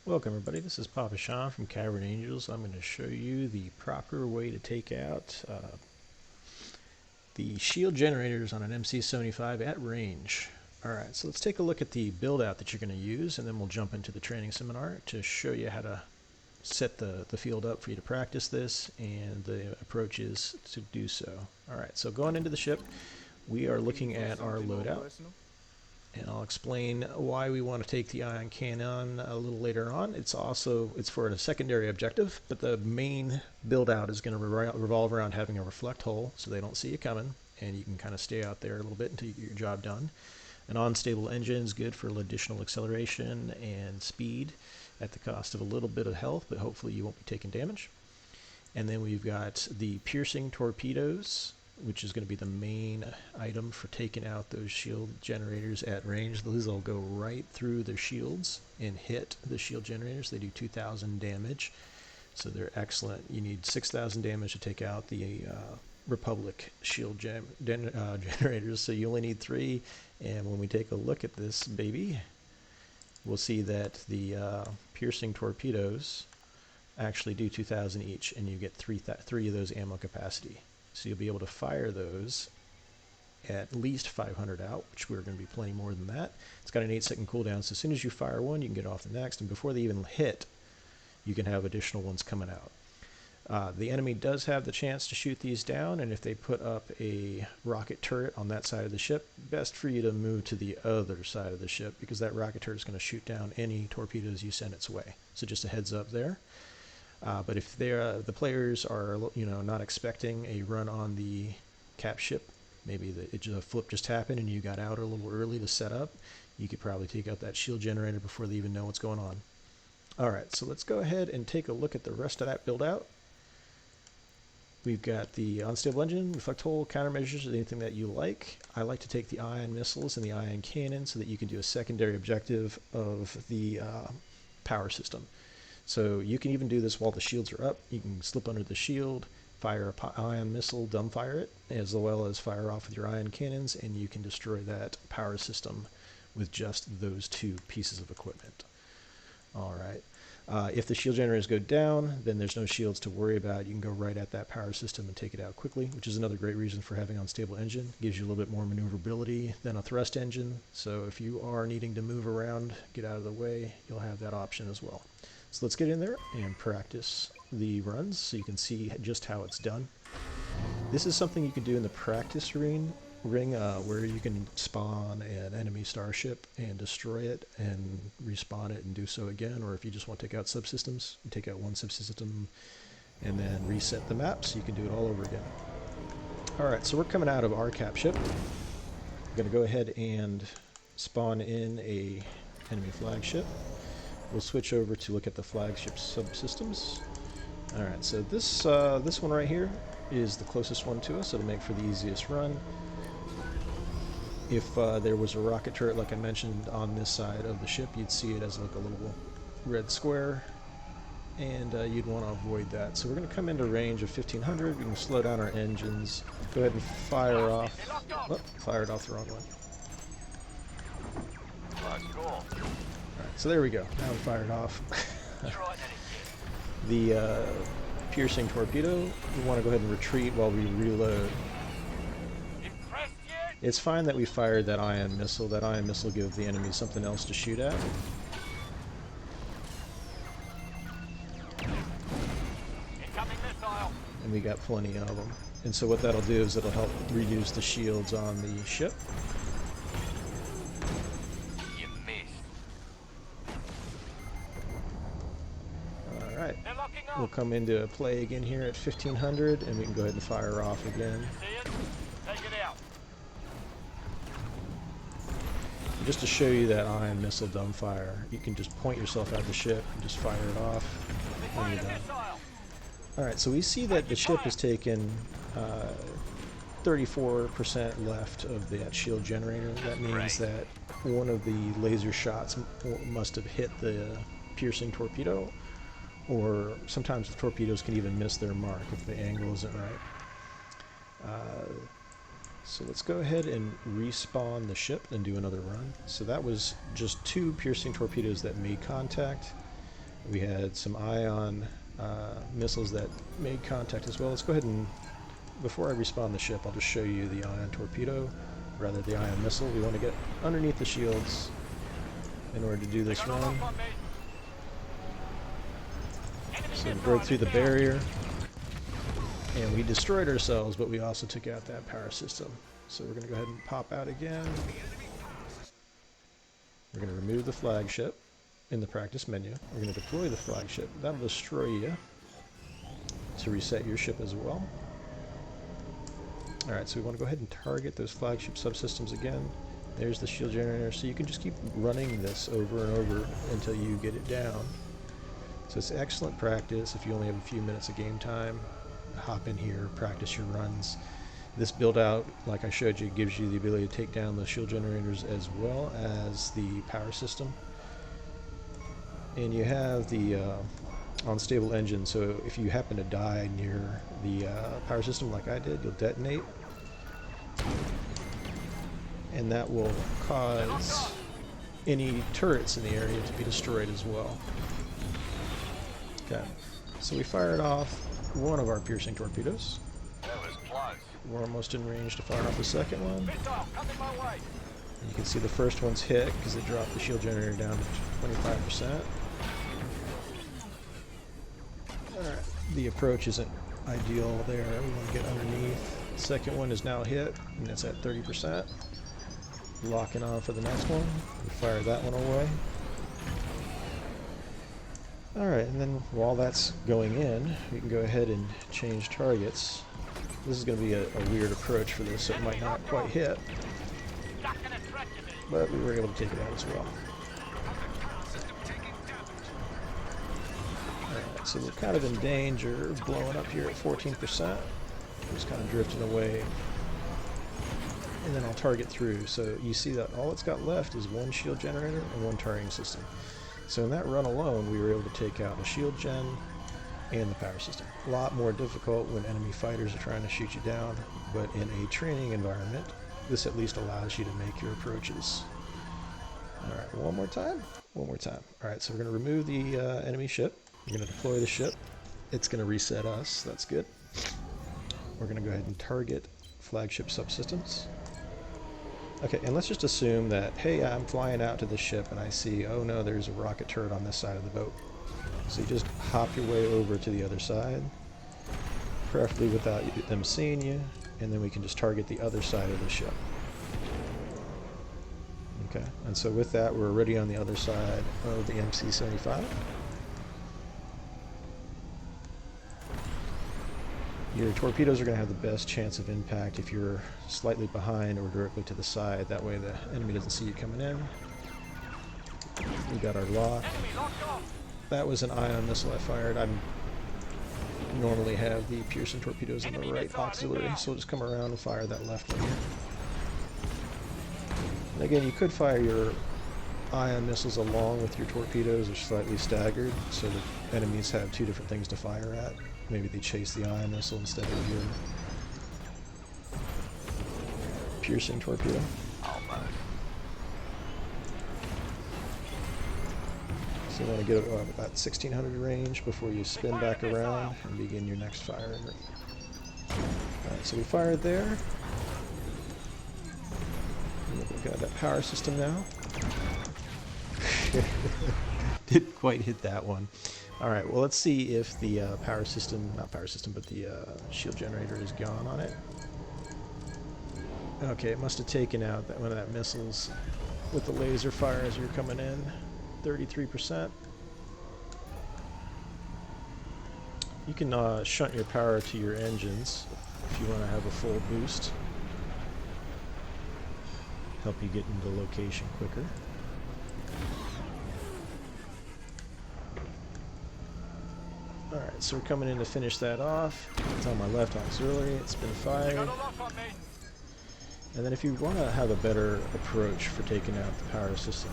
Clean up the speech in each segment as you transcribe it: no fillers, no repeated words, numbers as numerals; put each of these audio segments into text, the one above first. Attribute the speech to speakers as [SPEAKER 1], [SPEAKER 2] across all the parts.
[SPEAKER 1] Welcome everybody, this is Papa Sean from Cavern Angels. I'm going to show you the proper way to take out the shield generators on an MC-75 at range. Alright, so let's take a look at the build out that you're going to use, and then we'll jump into the training seminar to show you how to set the field up for you to practice this and the approaches to do so. Alright, so going into the ship, we are looking at our loadout. And I'll explain why we want to take the ion cannon a little later on. It's for a secondary objective, but the main build out is going to revolve around having a reflect hull so they don't see you coming, and you can kind of stay out there a little bit until you get your job done. An unstable engine is good for additional acceleration and speed at the cost of a little bit of health, but hopefully you won't be taking damage. And then we've got the piercing torpedoes, which is going to be the main item for taking out those shield generators at range. These will go right through their shields and hit the shield generators. They do 2,000 damage, so they're excellent. You need 6,000 damage to take out the Republic shield generators, so you only need 3. And when we take a look at this baby, we'll see that the piercing torpedoes actually do 2,000 each, and you get 3 of those ammo capacity. So you'll be able to fire those at least 500 out, which we're going to be plenty more than that. It's got an 8-second cooldown, so as soon as you fire one, you can get off the next, and before they even hit, you can have additional ones coming out. The enemy does have the chance to shoot these down, and if they put up a rocket turret on that side of the ship, best for you to move to the other side of the ship, because that rocket turret is going to shoot down any torpedoes you send its way. So just a heads up there. But if the players are not expecting a run on the cap ship, maybe a flip just happened and you got out a little early to set up, you could probably take out that shield generator before they even know what's going on. Alright, so let's go ahead and take a look at the rest of that build out. We've got the unstable engine, reflect hull, countermeasures, anything that you like. I like to take the ion missiles and the ion cannon so that you can do a secondary objective of the power system. So you can even do this while the shields are up. You can slip under the shield, fire an ion missile, dumbfire it, as well as fire off with your ion cannons, and you can destroy that power system with just those 2 pieces of equipment. Alright. If the shield generators go down, then there's no shields to worry about. You can go right at that power system and take it out quickly, which is another great reason for having unstable engine. Gives you a little bit more maneuverability than a thrust engine, so if you are needing to move around, get out of the way, you'll have that option as well. So let's get in there and practice the runs so you can see just how it's done. This is something you can do in the practice ring where you can spawn an enemy starship and destroy it and respawn it and do so again, or if you just want to take out subsystems, you take out one subsystem and then reset the map so you can do it all over again. Alright, so we're coming out of our cap ship. I'm going to go ahead and spawn in a enemy flagship. We'll switch over to look at the flagship subsystems. Alright, so this one right here is the closest one to us. It'll make for the easiest run. If there was a rocket turret, like I mentioned, on this side of the ship, you'd see it as like a little red square, and you'd want to avoid that. So we're going to come into range of 1500. We can slow down our engines. Go ahead and fire off. Oh, fired off the wrong one. So there we go. Now we fired off. The piercing torpedo, we want to go ahead and retreat while we reload. It's fine that we fired that ion missile. That ion missile gives the enemy something else to shoot at. And we got plenty of them. And so what that'll do is it'll help reduce the shields on the ship. Alright, we'll come into play again here at 1500 and we can go ahead and fire off again. Just to show you that ion missile dumbfire, you can just point yourself at the ship and just fire it off when you're done. Alright, so we see that the ship has taken 34% left of that shield generator. That means that one of the laser shots must have hit the piercing torpedo, or sometimes the torpedoes can even miss their mark if the angle isn't right. So let's go ahead and respawn the ship and do another run. So that was just 2 piercing torpedoes that made contact. We had some ion missiles that made contact as well. Let's go ahead and, before I respawn the ship, I'll just show you the ion torpedo, rather the ion missile. We want to get underneath the shields in order to do this run. So we broke through the barrier, and we destroyed ourselves, but we also took out that power system. So we're going to go ahead and pop out again. We're going to remove the flagship in the practice menu. We're going to deploy the flagship. That'll destroy you to reset your ship as well. Alright, so we want to go ahead and target those flagship subsystems again. There's the shield generator, so you can just keep running this over and over until you get it down. So it's excellent practice if you only have a few minutes of game time. Hop in here, practice your runs. This build out, like I showed you, gives you the ability to take down the shield generators as well as the power system. And you have the unstable engine, so if you happen to die near the power system like I did, you'll detonate. And that will cause any turrets in the area to be destroyed as well. Okay, so we fired off one of our piercing torpedoes. We're almost in range to fire off the second one. And you can see the first one's hit because it dropped the shield generator down to 25%. Alright, the approach isn't ideal there. We want to get underneath. The second one is now hit, and it's at 30%. Locking on for the next one. We fire that one away. Alright, and then while that's going in, we can go ahead and change targets. This is going to be a weird approach for this, so it might not quite hit. But we were able to take it out as well. Alright, so we're kind of in danger of blowing up here at 14%. Just kind of drifting away. And then I'll target through. So you see that all it's got left is one shield generator and one targeting system. So in that run alone, we were able to take out the shield gen and the power system. A lot more difficult when enemy fighters are trying to shoot you down, but in a training environment, this at least allows you to make your approaches. Alright, one more time. One more time. Alright, so we're going to remove the enemy ship. We're going to deploy the ship. It's going to reset us. That's good. We're going to go ahead and target flagship subsystems. Okay, and let's just assume that, hey, I'm flying out to the ship and I see, oh no, there's a rocket turret on this side of the boat. So you just hop your way over to the other side, preferably without them seeing you, and then we can just target the other side of the ship. Okay, and so with that, we're already on the other side of the MC-75. Your torpedoes are going to have the best chance of impact if you're slightly behind or directly to the side. That way the enemy doesn't see you coming in. We got our lock. That was an ion missile I fired. I normally have the Pearson torpedoes on the right auxiliary, so we'll just come around and fire that left one here. And again, you could fire your ion missiles along with your torpedoes. They're slightly staggered, so the enemies have two different things to fire at. Maybe they chase the ion missile instead of your piercing torpedo. So you want to get about 1600 range before you spin back around and begin your next fire. Alright, so we fired there. We've got that power system now. Didn't quite hit that one. Alright, well let's see if the power system, not power system, but the shield generator is gone on it. Okay, it must have taken out one of that missiles with the laser fire as you're coming in. 33%. You can shunt your power to your engines if you want to have a full boost. Help you get into location quicker. Alright, so we're coming in to finish that off. It's on my left auxiliary, it's been fired. And then if you want to have a better approach for taking out the power system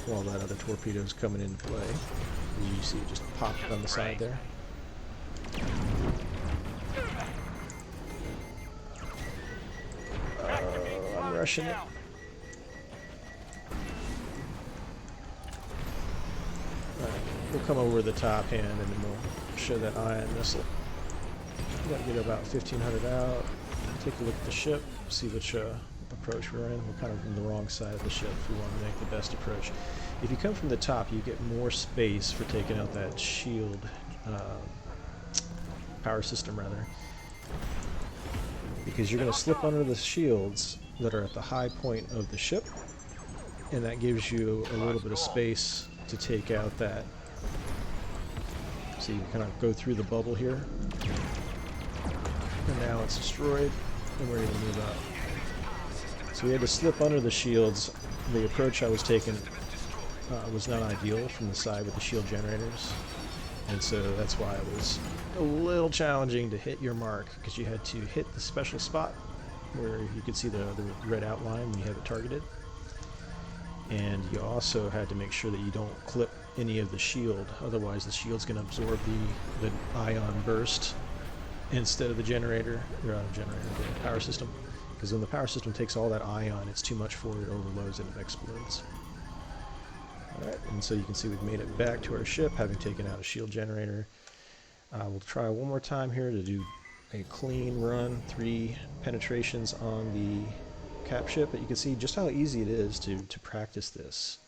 [SPEAKER 1] while that other torpedo is coming into play, you see it just popped on the side there. I'm rushing it. we'll come over the top hand and then we'll show that ion missile. We got to get about 1500 out. Take a look at the ship, see which approach we're in. We're kind of on the wrong side of the ship if we want to make the best approach. If you come from the top, you get more space for taking out that shield, power system rather, because you're going to slip under the shields that are at the high point of the ship, and that gives you a little bit of space to take out that. So you kind of go through the bubble here, and now it's destroyed, and we're able to move up. So we had to slip under the shields. The approach I was taking was not ideal from the side with the shield generators, and so that's why it was a little challenging to hit your mark, because you had to hit the special spot where you could see the red outline when you have it targeted, and you also had to make sure that you don't clip any of the shield, otherwise the shield's going to absorb the ion burst instead of the generator, or the power system, because when the power system takes all that ion, it's too much for it, overloads, and it explodes. Alright, and so you can see we've made it back to our ship, having taken out a shield generator. We'll try one more time here to do a clean run, 3 penetrations on the cap ship, but you can see just how easy it is to practice this.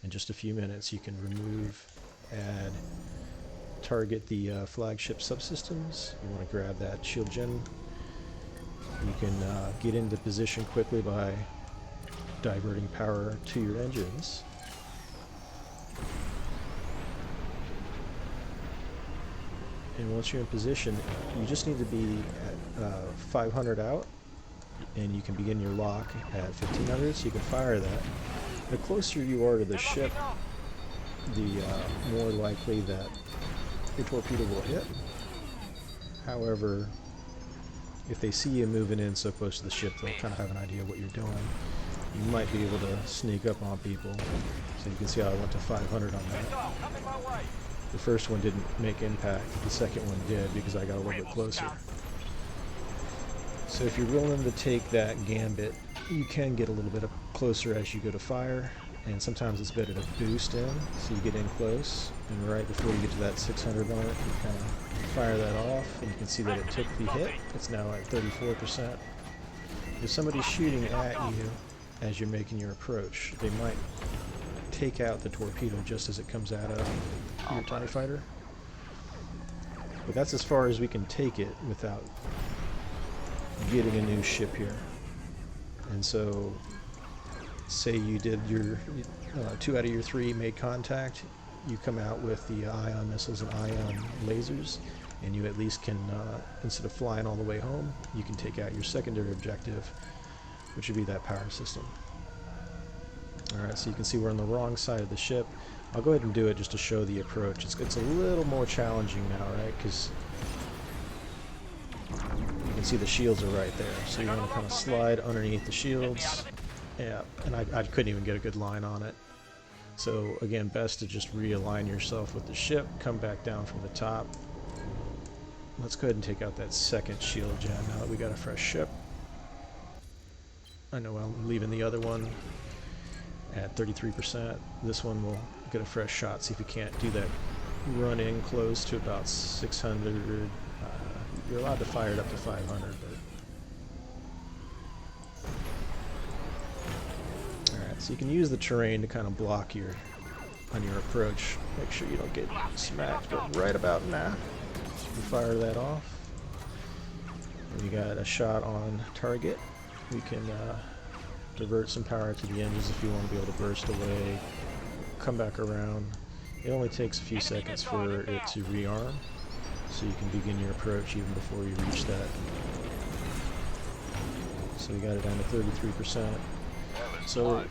[SPEAKER 1] In just a few minutes you can remove, add, target the flagship subsystems. You want to grab that shield gen. You can get into position quickly by diverting power to your engines. And once you're in position, you just need to be at 500 out, and you can begin your lock at 1500, so you can fire that. The closer you are to the ship, the more likely that your torpedo will hit. However, if they see you moving in so close to the ship, they'll kind of have an idea what you're doing. You might be able to sneak up on people. So you can see how I went to 500 on that. The first one didn't make impact, the second one did because I got a little bit closer. So if you're willing to take that gambit, you can get a little bit closer as you go to fire, and sometimes it's better to boost in, so you get in close, and right before you get to that 600 mark, you kind of fire that off, and you can see that it took the hit. It's now at 34%. If somebody's shooting at you as you're making your approach, they might take out the torpedo just as it comes out of your TIE fighter. But that's as far as we can take it without getting a new ship here. And so, say you did your 2 out of your 3 made contact, you come out with the ion missiles and ion lasers, and you at least can, instead of flying all the way home, you can take out your secondary objective, which would be that power system. Alright, so you can see we're on the wrong side of the ship. I'll go ahead and do it just to show the approach. It's a little more challenging now, right? Because you can see the shields are right there. So you want to kind of slide underneath the shields. Yeah, and I couldn't even get a good line on it. So again, best to just realign yourself with the ship, come back down from the top. Let's go ahead and take out that second shield gen now that we got a fresh ship. I know I'm leaving the other one at 33%. This one will get a fresh shot, see if we can't do that run in close to about 600. You're allowed to fire it up to 500, but alright, so you can use the terrain to kind of block on your approach. Make sure you don't get smacked, but right about now, so you can fire that off. And we got a shot on target. We can divert some power to the engines if you want to be able to burst away, come back around. It only takes a few seconds for it to rearm, so you can begin your approach even before you reach that. So we got it down to 33%. So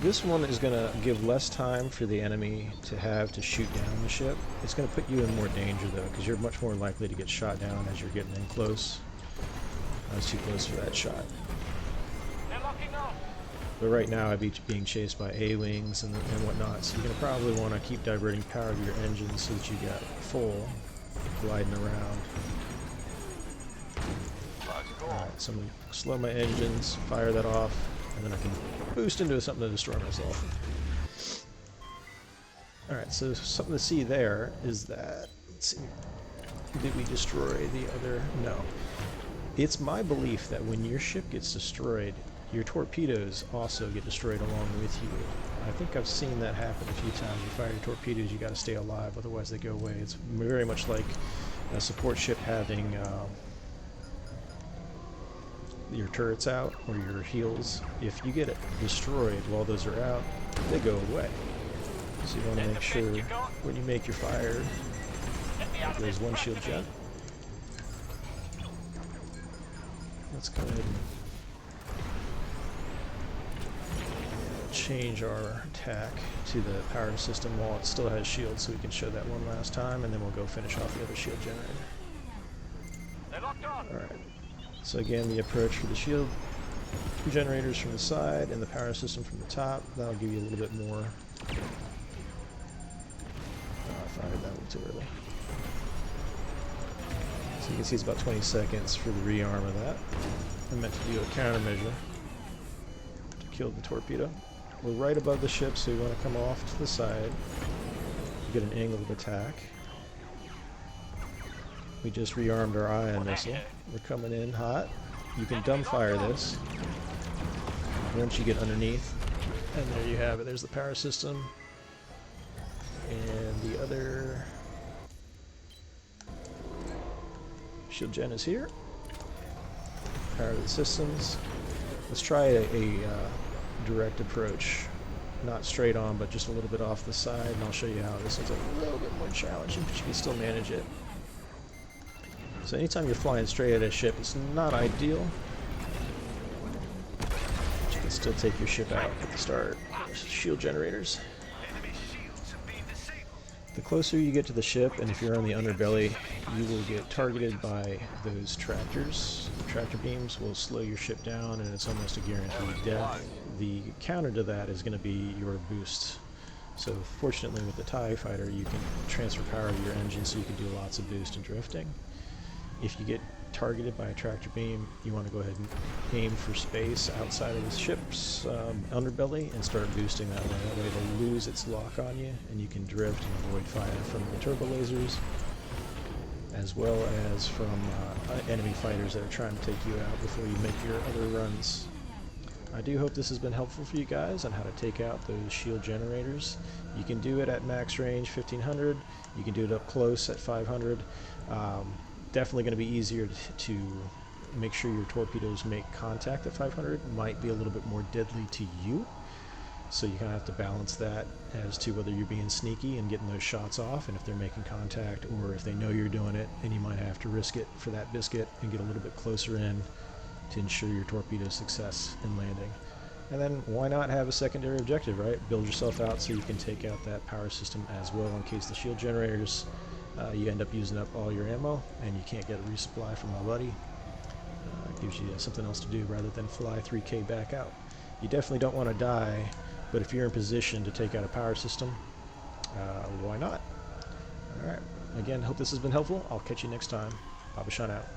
[SPEAKER 1] this one is going to give less time for the enemy to have to shoot down the ship. It's going to put you in more danger though, because you're much more likely to get shot down as you're getting in close. I was too close for that shot. But right now I'd be being chased by A-wings and whatnot, so you're going to probably want to keep diverting power to your engines so that you got full gliding around. Alright, so I'm going to slow my engines, fire that off, and then I can boost into something to destroy myself. Alright, so something to see there is that, let's see, did we destroy the other? No. It's my belief that when your ship gets destroyed, your torpedoes also get destroyed along with you. I think I've seen that happen a few times. You fire your torpedoes, you got to stay alive, otherwise they go away. It's very much like a support ship having your turrets out or your heels. If you get it destroyed while those are out, they go away. So you want to make sure when you make your fire, there's one shield jet. Let's go ahead and change our attack to the power system while it still has shields, so we can show that one last time, and then we'll go finish off the other shield generator. Alright, so again, the approach for the shield generators from the side and the power system from the top. That'll give you a little bit more. I fired that one too early. So you can see it's about 20 seconds for the rearm of that. I meant to do a countermeasure to kill the torpedo. We're right above the ship, so we want to come off to the side, get an angle of attack. We just rearmed our ion missile. We're coming in hot. You can dumbfire this once you get underneath. And there you have it. There's the power system. And the other shield gen is here. Power the systems. Let's try a direct approach. Not straight on, but just a little bit off the side. And I'll show you how this is a little bit more challenging, but you can still manage it. So anytime you're flying straight at a ship, it's not ideal. But you can still take your ship out at the start. Shield generators. The closer you get to the ship, and if you're on the underbelly, you will get targeted by those tractors. The tractor beams will slow your ship down, and it's almost a guaranteed death. The counter to that is going to be your boost. So fortunately with the TIE fighter, you can transfer power to your engine, so you can do lots of boost and drifting. If you get targeted by a tractor beam, you want to go ahead and aim for space outside of the ship's underbelly and start boosting that way. That way it'll lose its lock on you, and you can drift and avoid fire from the turbo lasers, as well as from enemy fighters that are trying to take you out before you make your other runs. I do hope this has been helpful for you guys on how to take out those shield generators. You can do it at max range 1500, you can do it up close at 500. Definitely going to be easier to make sure your torpedoes make contact at 500. Might be a little bit more deadly to you, so you kind of have to balance that as to whether you're being sneaky and getting those shots off, and if they're making contact, or if they know you're doing it and you might have to risk it for that biscuit and get a little bit closer in to ensure your torpedo success in landing. And then why not have a secondary objective, right? Build yourself out so you can take out that power system as well, in case the shield generators you end up using up all your ammo and you can't get a resupply from my buddy. It gives you something else to do rather than fly 3K back out. You definitely don't want to die, but if you're in position to take out a power system, why not? Alright, again, hope this has been helpful. I'll catch you next time. Papa Sean out.